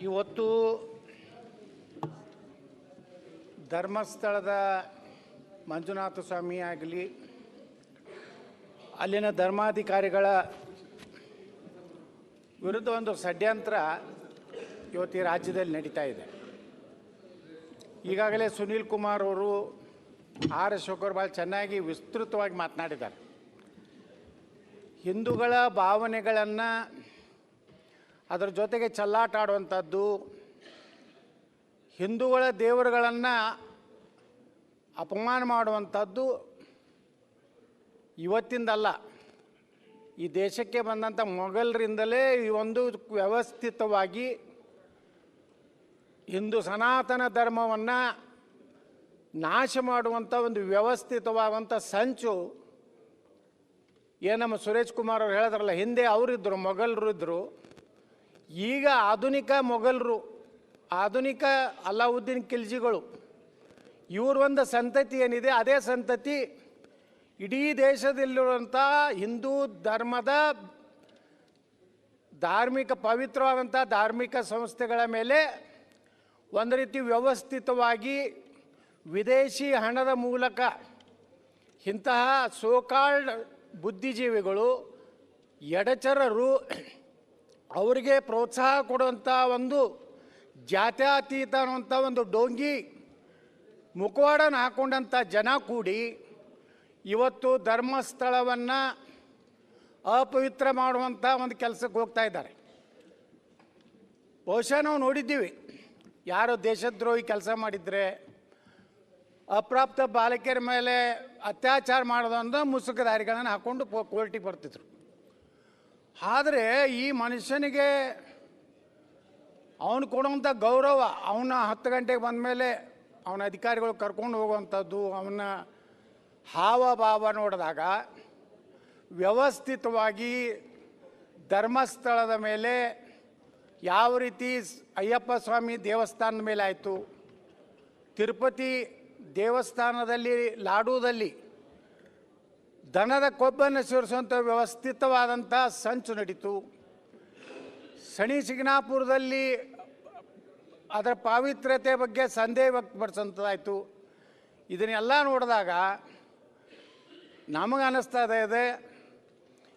ಇವತ್ತು ಧರ್ಮಸ್ಥಳದ ಮಂಜುನಾಥ ಸ್ವಾಮಿ ಆಗಲಿ, ಅಲ್ಲಿನ ಧರ್ಮಾಧಿಕಾರಿಗಳ ವಿರುದ್ಧ ಒಂದು ಷಡ್ಯಂತ್ರ ಇವತ್ತು ಈ ರಾಜ್ಯದಲ್ಲಿ ನಡೀತಾ ಇದೆ. ಈಗಾಗಲೇ ಸುನೀಲ್ ಕುಮಾರ್ ಅವರು ಆರ್ ಅಶೋಕರು ಭಾಳ ಚೆನ್ನಾಗಿ ವಿಸ್ತೃತವಾಗಿ ಮಾತನಾಡಿದ್ದಾರೆ. ಹಿಂದೂಗಳ ಭಾವನೆಗಳನ್ನು ಅದರ ಜೊತೆಗೆ ಚೆಲ್ಲಾಟ ಆಡುವಂಥದ್ದು, ಹಿಂದೂಗಳ ದೇವರುಗಳನ್ನು ಅಪಮಾನ ಮಾಡುವಂಥದ್ದು ಇವತ್ತಿಂದಲ್ಲ, ಈ ದೇಶಕ್ಕೆ ಬಂದಂಥ ಮೊಘಲರಿಂದಲೇ ಈ ಒಂದು ವ್ಯವಸ್ಥಿತವಾಗಿ ಹಿಂದೂ ಸನಾತನ ಧರ್ಮವನ್ನು ನಾಶ ಮಾಡುವಂಥ ಒಂದು ವ್ಯವಸ್ಥಿತವಾದಂಥ ಸಂಚು ಏನು ನಮ್ಮ ಸುರೇಶ್ ಕುಮಾರ್ ಅವರು ಹೇಳಿದ್ರಲ್ಲ, ಹಿಂದೆ ಅವರಿದ್ದರು, ಮೊಘಲರು ಇದ್ದರು. ಈಗ ಆಧುನಿಕ ಮೊಘಲರು, ಆಧುನಿಕ ಅಲಾವುದ್ದೀನ್ ಖಿಲ್ಜಿಗಳು, ಇವ್ರ ಒಂದು ಸಂತತಿ ಏನಿದೆ, ಅದೇ ಸಂತತಿ ಇಡೀ ದೇಶದಲ್ಲಿರುವಂಥ ಹಿಂದೂ ಧರ್ಮದ ಪವಿತ್ರವಾದಂಥ ಧಾರ್ಮಿಕ ಸಂಸ್ಥೆಗಳ ಮೇಲೆ ಒಂದು ರೀತಿ ವ್ಯವಸ್ಥಿತವಾಗಿ ವಿದೇಶಿ ಹಣದ ಮೂಲಕ ಇಂತಹ ಸೋಕಾಲ್ಡ್ ಬುದ್ಧಿಜೀವಿಗಳು, ಎಡಚರರು, ಅವರಿಗೆ ಪ್ರೋತ್ಸಾಹ ಕೊಡುವಂಥ ಒಂದು ಜಾತ್ಯತೀತ ಅನ್ನುವಂಥ ಒಂದು ಡೋಂಗಿ ಮುಖವಾಡನ ಹಾಕೊಂಡಂಥ ಜನ ಕೂಡಿ ಇವತ್ತು ಧರ್ಮಸ್ಥಳವನ್ನು ಅಪವಿತ್ರ ಮಾಡುವಂಥ ಒಂದು ಕೆಲಸಕ್ಕೆ ಹೋಗ್ತಾ ಇದ್ದಾರೆ. ಬಹುಶಃ ನಾವು ನೋಡಿದ್ದೀವಿ, ಯಾರೋ ದೇಶದ್ರೋಹಿ ಕೆಲಸ ಮಾಡಿದರೆ, ಅಪ್ರಾಪ್ತ ಬಾಲಕಿಯರ ಮೇಲೆ ಅತ್ಯಾಚಾರ ಮಾಡೋದಂದ್ರೆ ಮುಸುಕುದಾರಿಗಳನ್ನು ಹಾಕ್ಕೊಂಡು ಕೋರ್ಟಿಗೆ ಬರ್ತಿದ್ರು. ಆದರೆ ಈ ಮನುಷ್ಯನಿಗೆ ಅವನು ಕೊಡುವಂಥ ಗೌರವ, ಅವನ 10 ಗಂಟೆಗೆ ಬಂದ ಮೇಲೆ ಅವನ ಅಧಿಕಾರಿಗಳು ಕರ್ಕೊಂಡು ಹೋಗುವಂಥದ್ದು, ಅವನ ಹಾವಭಾವ ನೋಡಿದಾಗ ವ್ಯವಸ್ಥಿತವಾಗಿ ಧರ್ಮಸ್ಥಳದ ಮೇಲೆ ಯಾವ ರೀತಿ ಅಯ್ಯಪ್ಪ ಸ್ವಾಮಿ ದೇವಸ್ಥಾನದ ಮೇಲೆ ಆಯಿತು, ತಿರುಪತಿ ದೇವಸ್ಥಾನದಲ್ಲಿ ಲಾಡೂದಲ್ಲಿ ದನದ ಕೊಬ್ಬನ್ನು ಸೇರಿಸುವಂಥ ವ್ಯವಸ್ಥಿತವಾದಂಥ ಸಂಚು ನಡೀತು. ಶನಿ ಶಿಗ್ನಾಪುರದಲ್ಲಿ ಅದರ ಪಾವಿತ್ರ್ಯತೆ ಬಗ್ಗೆ ಸಂದೇಹ ವ್ಯಕ್ತಪಡಿಸೋಂಥದ್ದಾಯಿತು. ಇದನ್ನೆಲ್ಲ ನೋಡಿದಾಗ ನಮಗೆ ಅನ್ನಿಸ್ತಾ ಇದೆ,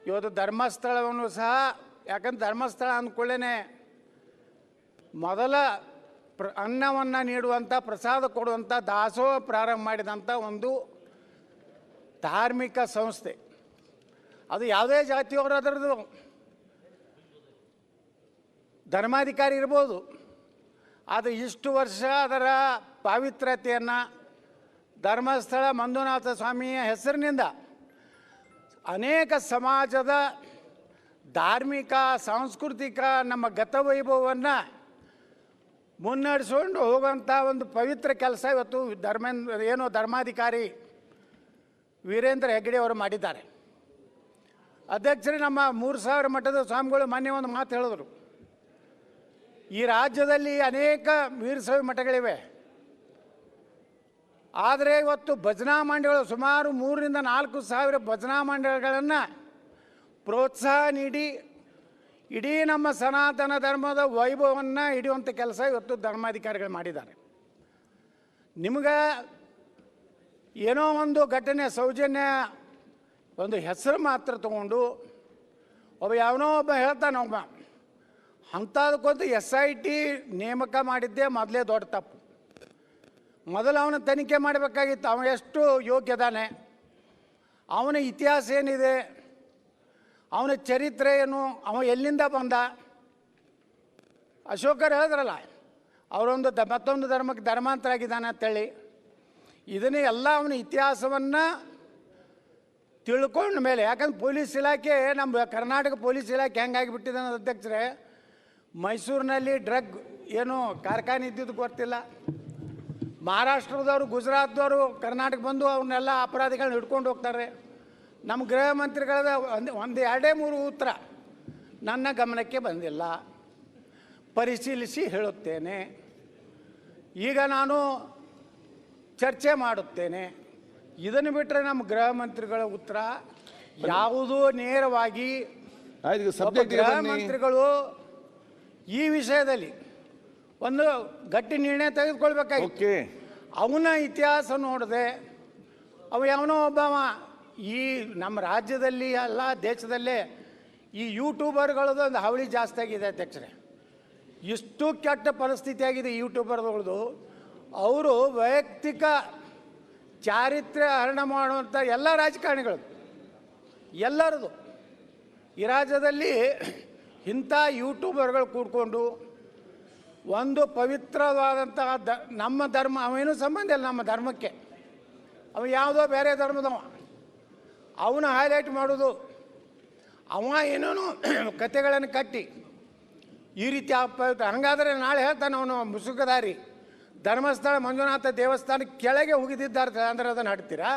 ಇವತ್ತು ಧರ್ಮಸ್ಥಳವನ್ನು ಸಹ, ಯಾಕಂದ್ರೆ ಧರ್ಮಸ್ಥಳ ಅಂದ್ಕೊಳ್ಳೇ ಮೊದಲ ಅನ್ನವನ್ನು ನೀಡುವಂಥ, ಪ್ರಸಾದ ಕೊಡುವಂಥ ದಾಸೋಹ ಪ್ರಾರಂಭ ಮಾಡಿದಂಥ ಒಂದು ಧಾರ್ಮಿಕ ಸಂಸ್ಥೆ. ಅದು ಯಾವುದೇ ಜಾತಿಯವರು ಅದರದ್ದು ಧರ್ಮಾಧಿಕಾರಿ ಇರ್ಬೋದು, ಆದರೆ ಇಷ್ಟು ವರ್ಷ ಅದರ ಪಾವಿತ್ರ್ಯತೆಯನ್ನು ಧರ್ಮಸ್ಥಳ ಮಂಜುನಾಥ ಸ್ವಾಮಿಯ ಹೆಸರಿನಿಂದ ಅನೇಕ ಸಮಾಜದ ಧಾರ್ಮಿಕ ಸಾಂಸ್ಕೃತಿಕ ನಮ್ಮ ಗತವೈಭವವನ್ನು ಮುನ್ನಡೆಸ್ಕೊಂಡು ಹೋಗುವಂಥ ಒಂದು ಪವಿತ್ರ ಕೆಲಸ ಇವತ್ತು ಧರ್ಮಾಧಿಕಾರಿ ವೀರೇಂದ್ರ ಹೆಗ್ಗಡೆ ಅವರು ಮಾಡಿದ್ದಾರೆ. ಅಧ್ಯಕ್ಷರೇ, ನಮ್ಮ 3000 ಮಠದ ಸ್ವಾಮಿಗಳು ಮೊನ್ನೆ ಒಂದು ಮಾತು ಹೇಳಿದ್ರು, ಈ ರಾಜ್ಯದಲ್ಲಿ ಅನೇಕ ವೀರಶೈವ ಮಠಗಳಿವೆ, ಆದರೆ ಇವತ್ತು ಭಜನಾ ಮಂಡಳಿಗಳು ಸುಮಾರು 3,000 ರಿಂದ 4,000 ಭಜನಾ ಮಂಡಳಿಗಳನ್ನು ಪ್ರೋತ್ಸಾಹ ನೀಡಿ ಇಡೀ ನಮ್ಮ ಸನಾತನ ಧರ್ಮದ ವೈಭವವನ್ನು ಹಿಡಿಯುವಂಥ ಕೆಲಸ ಇವತ್ತು ಧರ್ಮಾಧಿಕಾರಿಗಳು ಮಾಡಿದ್ದಾರೆ. ನಿಮಗೆ ಏನೋ ಒಂದು ಘಟನೆ, ಸೌಜನ್ಯ ಒಂದು ಹೆಸರು ಮಾತ್ರ ತಗೊಂಡು ಯಾವನೋ ಒಬ್ಬ ಹೇಳ್ತಾನೆ, ಅಂಥದಕ್ಕೊಂದು SIT ನೇಮಕ ಮಾಡಿದ್ದೇ ಮೊದಲೇ ದೊಡ್ಡ ತಪ್ಪು. ಮೊದಲು ಅವನ ತನಿಖೆ ಮಾಡಬೇಕಾಗಿತ್ತು, ಅವನು ಎಷ್ಟು ಯೋಗ್ಯದಾನೆ, ಅವನ ಇತಿಹಾಸ ಏನಿದೆ, ಅವನ ಚರಿತ್ರೆ ಏನು, ಅವ ಎಲ್ಲಿಂದ ಬಂದ. ಅಶೋಕರು ಹೇಳಿದ್ರಲ್ಲ, ಅವರೊಂದು ಮತ್ತೊಂದು ಧರ್ಮಕ್ಕೆ ಧರ್ಮಾಂತರ ಆಗಿದ್ದಾನೆ ಅಂತೇಳಿ. ಇದನ್ನೇ ಎಲ್ಲ ಅವನ ಇತಿಹಾಸವನ್ನು ತಿಳ್ಕೊಂಡ ಮೇಲೆ, ಯಾಕಂದ್ರೆ ಪೊಲೀಸ್ ಇಲಾಖೆ, ನಮ್ಮ ಕರ್ನಾಟಕ ಪೊಲೀಸ್ ಇಲಾಖೆ ಹೆಂಗಾಗಿಬಿಟ್ಟಿದೆ ಅನ್ನೋದು ಅಧ್ಯಕ್ಷರೇ, ಮೈಸೂರಿನಲ್ಲಿ ಡ್ರಗ್ ಏನು ಕಾರ್ಖಾನೆ ಇದ್ದಿದ್ದು ಗೊತ್ತಿಲ್ಲ, ಮಹಾರಾಷ್ಟ್ರದವರು ಗುಜರಾತ್ದವರು ಕರ್ನಾಟಕ ಬಂದು ಅವನ್ನೆಲ್ಲ ಅಪರಾಧಿಗಳನ್ನ ಹಿಡ್ಕೊಂಡು ಹೋಗ್ತಾರೆ. ನಮ್ಮ ಗೃಹ ಮಂತ್ರಿಗಳದ 1-2-3 ಉತ್ತರ ನನ್ನ ಗಮನಕ್ಕೆ ಬಂದಿಲ್ಲ, ಪರಿಶೀಲಿಸಿ ಹೇಳುತ್ತೇನೆ, ಈಗ ನಾನು ಚರ್ಚೆ ಮಾಡುತ್ತೇನೆ. ಇದನ್ನು ಬಿಟ್ಟರೆ ನಮ್ಮ ಗೃಹ ಮಂತ್ರಿಗಳ ಉತ್ತರ ಯಾವುದೂ ನೇರವಾಗಿ ಗೃಹ ಮಂತ್ರಿಗಳು ಈ ವಿಷಯದಲ್ಲಿ ಒಂದು ಗಟ್ಟಿ ನಿರ್ಣಯ ತೆಗೆದುಕೊಳ್ಬೇಕಾಗಿ. ಓಕೆ, ಅವನ ಇತಿಹಾಸ ನೋಡಿದೆ, ಅವ ಯಾವನೋ ಒಬ್ಬವ ಈ ನಮ್ಮ ರಾಜ್ಯದಲ್ಲಿ ಅಲ್ಲ ದೇಶದಲ್ಲೇ ಈ ಯೂಟ್ಯೂಬರ್ಗಳದ್ದು ಒಂದು ಹಾವಳಿ ಜಾಸ್ತಿ ಆಗಿದೆ ಅಧ್ಯಕ್ಷರೇ. ಇಷ್ಟು ಕೆಟ್ಟ ಪರಿಸ್ಥಿತಿ ಆಗಿದೆ ಯೂಟ್ಯೂಬರ್ಗಳದು. ಅವರು ವೈಯಕ್ತಿಕ ಚಾರಿತ್ರ್ಯ ಹರಣ ಮಾಡುವಂಥ ಎಲ್ಲ ರಾಜಕಾರಣಿಗಳು ಎಲ್ಲರದು ಈ ರಾಜ್ಯದಲ್ಲಿ ಇಂಥ ಯೂಟ್ಯೂಬರ್ಗಳು ಕೂಡ್ಕೊಂಡು ಒಂದು ಪವಿತ್ರವಾದಂತಹ ನಮ್ಮ ಧರ್ಮ, ಅವೇನೂ ಸಂಬಂಧ ಇಲ್ಲ ನಮ್ಮ ಧರ್ಮಕ್ಕೆ, ಅವ ಯಾವುದೋ ಬೇರೆ ಧರ್ಮದವ, ಅವನು ಹೈಲೈಟ್ ಮಾಡೋದು, ಅವ ಏನೇನು ಕತೆಗಳನ್ನು ಕಟ್ಟಿ ಈ ರೀತಿ ಹಂಗಾದರೆ ನಾಳೆ ಹೇಳ್ತಾನೆ ಅವನು ಮುಸುಕದಾರಿ ಧರ್ಮಸ್ಥಳ ಮಂಜುನಾಥ ದೇವಸ್ಥಾನ ಕೆಳಗೆ ಹೋಗಿದ್ದಾರೆ ಅಂದ್ರೆ ಅದನ್ನು ಹಾಡ್ತೀರಾ?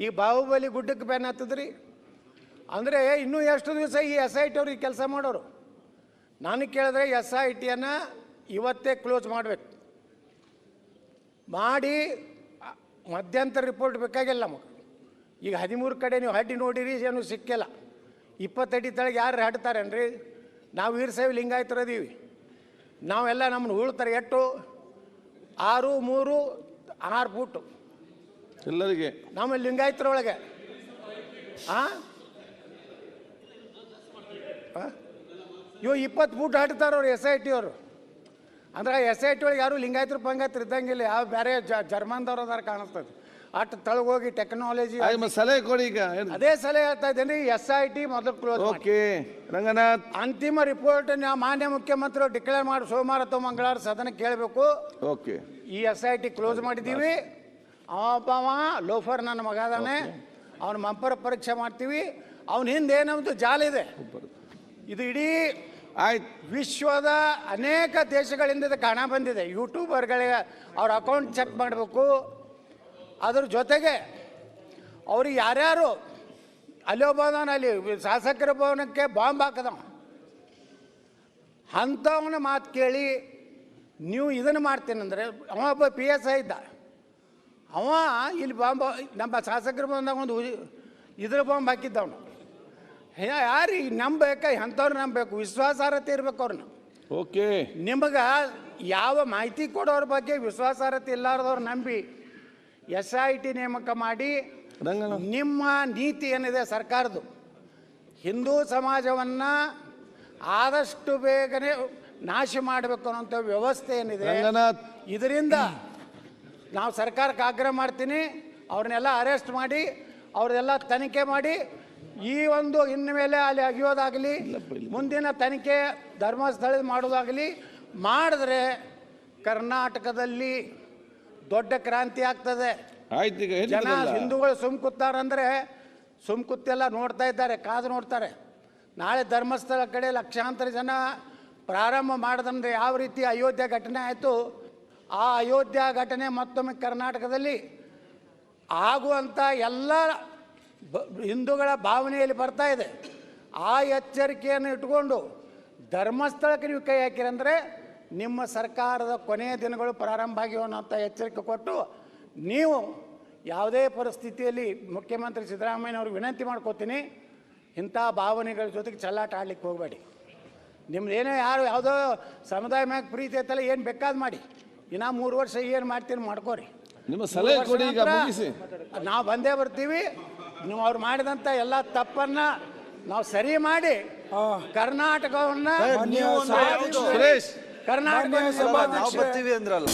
ಈ ಬಾಹುಬಲಿ ಗುಡ್ಡಕ್ಕೆ ಬೆನ್ನ ಹತ್ತದ್ರಿ ಅಂದರೆ ಇನ್ನೂ ಎಷ್ಟು ದಿವಸ ಈ SIT ಅವ್ರಿಗೆ ಕೆಲಸ ಮಾಡೋರು? ನಾನು ಕೇಳಿದ್ರೆ SITಯನ್ನು ಇವತ್ತೇ ಕ್ಲೋಸ್ ಮಾಡಬೇಕು, ಮಾಡಿ ಮಧ್ಯಂತರ ರಿಪೋರ್ಟ್ ಬೇಕಾಗಿಲ್ಲ ನಮಗೆ. ಈಗ 13 ಕಡೆ ನೀವು ಹಡ್ಡಿ ನೋಡಿರಿ, ಏನು ಸಿಕ್ಕಿಲ್ಲ. 20 ಅಡಿ ತಳಗೆ ಯಾರು ಹಾಡ್ತಾರೇನ್ರಿ? ನಾವು ವೀರಶೈವ ಲಿಂಗಾಯತರದೀವಿ, ನಾವೆಲ್ಲ ನಮ್ಮನ್ನು ಉಳ್ತಾರೆ. ಎಷ್ಟು 6, 3, 6 ಫೂಟು ಎಲ್ಲರಿಗೆ ನಮ್ಮ ಲಿಂಗಾಯತರೊಳಗೆ. ಇವು 20 ಫೂಟ್ ಹಾಡ್ತಾರವ್ರು SIT ಅವರು. ಅಂದ್ರೆ SIT ಒಳಗೆ ಯಾರು ಲಿಂಗಾಯತರು ಪಂಗಾಯತರು ಇದ್ದಂಗಿಲ್ಲ, ಯಾವ ಬೇರೆ ಜರ್ಮನ್ದವ್ರು ಅದಾರ ಕಾಣಿಸ್ತದೆ. ಅಷ್ಟು ತಳಗೋಗಿ ಟೆಕ್ನಾಲಜಿ ಸಲಹೆ ಕೊಡಿ. ಈಗ ಅದೇ ಸಲಹೆ ಹೇಳ್ತಾ ಇದ್ದೇನೆ, SIT ಮೊದಲು ಕ್ಲೋಸ್. ಓಕೆ ರಂಗನಾಥ್, ಅಂತಿಮ ರಿಪೋರ್ಟ್ ಮಾನ್ಯ ಮುಖ್ಯಮಂತ್ರಿ ಡಿಕ್ಲೇರ್ ಮಾಡಿ ಸೋಮವಾರ ಅಥವಾ ಮಂಗಳವಾರ ಸದನ ಕೇಳಬೇಕು. ಓಕೆ, ಈ SIT ಕ್ಲೋಸ್ ಮಾಡಿದ್ದೀವಿ. ಅವಬ್ಬವ ಲೋಫರ್ ನನ್ನ ಮಗ ಅದಾನೆ, ಅವನ ಮಂಪರ ಪರೀಕ್ಷೆ ಮಾಡ್ತೀವಿ. ಅವನ ಹಿಂದೆ ಏನಂತ ಜಾಲ ಇದೆ. ಇದು ಇಡೀ ವಿಶ್ವದ ಅನೇಕ ದೇಶಗಳಿಂದ ಇದಕ್ಕೆ ಹಣ ಬಂದಿದೆ. ಯೂಟ್ಯೂಬರ್ಗಳಿಗೆ ಅವ್ರ ಅಕೌಂಟ್ ಚೆಕ್ ಮಾಡಬೇಕು. ಅದ್ರ ಜೊತೆಗೆ ಅವ್ರಿಗೆ ಯಾರ್ಯಾರು ಅಲ್ಲಿ ಒಬ್ಬನ ಅಲ್ಲಿ ಶಾಸಕರ ಭವನಕ್ಕೆ ಬಾಂಬ್ ಹಾಕದವ, ಅಂಥವನ ಮಾತು ಕೇಳಿ ನೀವು ಇದನ್ನು ಮಾಡ್ತೀನಂದರೆ, ಅವ ಒಬ್ಬ PSI ಇದ್ದ, ಅವ ಇಲ್ಲಿ ಬಾಂಬ್ ನಮ್ಮ ಶಾಸಕರ ಭವನದಾಗ ಒಂದು ಇದ್ರ ಬಾಂಬ್ ಹಾಕಿದ್ದವನು. ಯಾರಿಗೆ ನಂಬಬೇಕು? ಅಂಥವ್ರು ನಂಬಬೇಕು, ವಿಶ್ವಾಸಾರ್ಹತೆ ಇರ್ಬೇಕು ಅವ್ರನ್ನ. ಓಕೆ, ನಿಮಗೆ ಯಾವ ಮಾಹಿತಿ ಕೊಡೋರ ಬಗ್ಗೆ ವಿಶ್ವಾಸಾರ್ಹತೆ ಇಲ್ಲಾರ್ದವ್ರು ನಂಬಿ SIT ನೇಮಕ ಮಾಡಿ ನಿಮ್ಮ ನೀತಿ ಏನಿದೆ ಸರ್ಕಾರದ್ದು, ಹಿಂದೂ ಸಮಾಜವನ್ನು ಆದಷ್ಟು ಬೇಗನೆ ನಾಶ ಮಾಡಬೇಕು ಅನ್ನೋಂಥ ವ್ಯವಸ್ಥೆ ಏನಿದೆ, ಇದರಿಂದ ನಾವು ಸರ್ಕಾರಕ್ಕೆ ಆಗ್ರಹ ಮಾಡ್ತೀನಿ, ಅವ್ರನ್ನೆಲ್ಲ ಅರೆಸ್ಟ್ ಮಾಡಿ ಅವ್ರನ್ನೆಲ್ಲ ತನಿಖೆ ಮಾಡಿ ಈ ಒಂದು ಇನ್ಮೇಲೆ ಅಲ್ಲಿ ಅಗಿಯೋದಾಗಲಿ, ಮುಂದಿನ ತನಿಖೆ ಧರ್ಮಸ್ಥಳದ ಮಾಡೋದಾಗಲಿ ಮಾಡಿದ್ರೆ ಕರ್ನಾಟಕದಲ್ಲಿ ದೊಡ್ಡ ಕ್ರಾಂತಿ ಆಗ್ತದೆ. ಜನ ಹಿಂದೂಗಳು ಸುಮ್ಕುತ್ತಾರಂದ್ರೆ ಸುಮ್ಕುತ್ತೆಲ್ಲ ನೋಡ್ತಾ ಇದ್ದಾರೆ, ಕಾದು ನೋಡ್ತಾರೆ. ನಾಳೆ ಧರ್ಮಸ್ಥಳ ಕಡೆ ಲಕ್ಷಾಂತರ ಜನ ಪ್ರಾರಂಭ ಮಾಡಿದಂದ್ರೆ ಯಾವ ರೀತಿ ಅಯೋಧ್ಯೆ ಘಟನೆ ಆಯಿತು, ಆ ಅಯೋಧ್ಯೆ ಘಟನೆ ಮತ್ತೊಮ್ಮೆ ಕರ್ನಾಟಕದಲ್ಲಿ ಆಗುವಂಥ ಎಲ್ಲ ಹಿಂದೂಗಳ ಭಾವನೆಯಲ್ಲಿ ಬರ್ತಾ ಇದೆ. ಆ ಎಚ್ಚರಿಕೆಯನ್ನು ಇಟ್ಕೊಂಡು ಧರ್ಮಸ್ಥಳಕ್ಕೆ ನೀವು ಕೈ ಹಾಕಿರಂದರೆ ನಿಮ್ಮ ಸರ್ಕಾರದ ಕೊನೆಯ ದಿನಗಳು ಪ್ರಾರಂಭ ಆಗಿವೆ ಅನ್ನೋಂಥ ಎಚ್ಚರಿಕೆ ಕೊಟ್ಟು, ನೀವು ಯಾವುದೇ ಪರಿಸ್ಥಿತಿಯಲ್ಲಿ ಮುಖ್ಯಮಂತ್ರಿ ಸಿದ್ದರಾಮಯ್ಯನವ್ರಿಗೆ ವಿನಂತಿ ಮಾಡ್ಕೋತೀನಿ, ಇಂಥ ಭಾವನೆಗಳ ಜೊತೆಗೆ ಚೆಲ್ಲಾಟ ಆಡ್ಲಿಕ್ಕೆ ಹೋಗಬೇಡಿ. ನಿಮ್ದು ಏನೇ ಯಾರು ಯಾವುದೋ ಸಮುದಾಯ ಮ್ಯಾಗ ಪ್ರೀತಿ ಐತಲ್ಲ, ಏನು ಬೇಕಾದ್ ಮಾಡಿ, ಇನ್ನು 3 ವರ್ಷ ಏನು ಮಾಡ್ತೀನಿ ಮಾಡ್ಕೋರಿ. ನಿಮ್ಮ ಸಲಹೆ ಕೊಡಿ, ಈಗ ಮುಗಿಸಿ. ನಾವು ಬಂದೇ ಬರ್ತೀವಿ. ನೀವು ಅವ್ರು ಮಾಡಿದಂಥ ಎಲ್ಲ ತಪ್ಪನ್ನು ನಾವು ಸರಿ ಮಾಡಿ ಕರ್ನಾಟಕವನ್ನು ಸುರೇಶ್ ಕರ್ನಾಟಕ ಬರ್ತೀವಿ ಅಂದ್ರಲ್ಲ.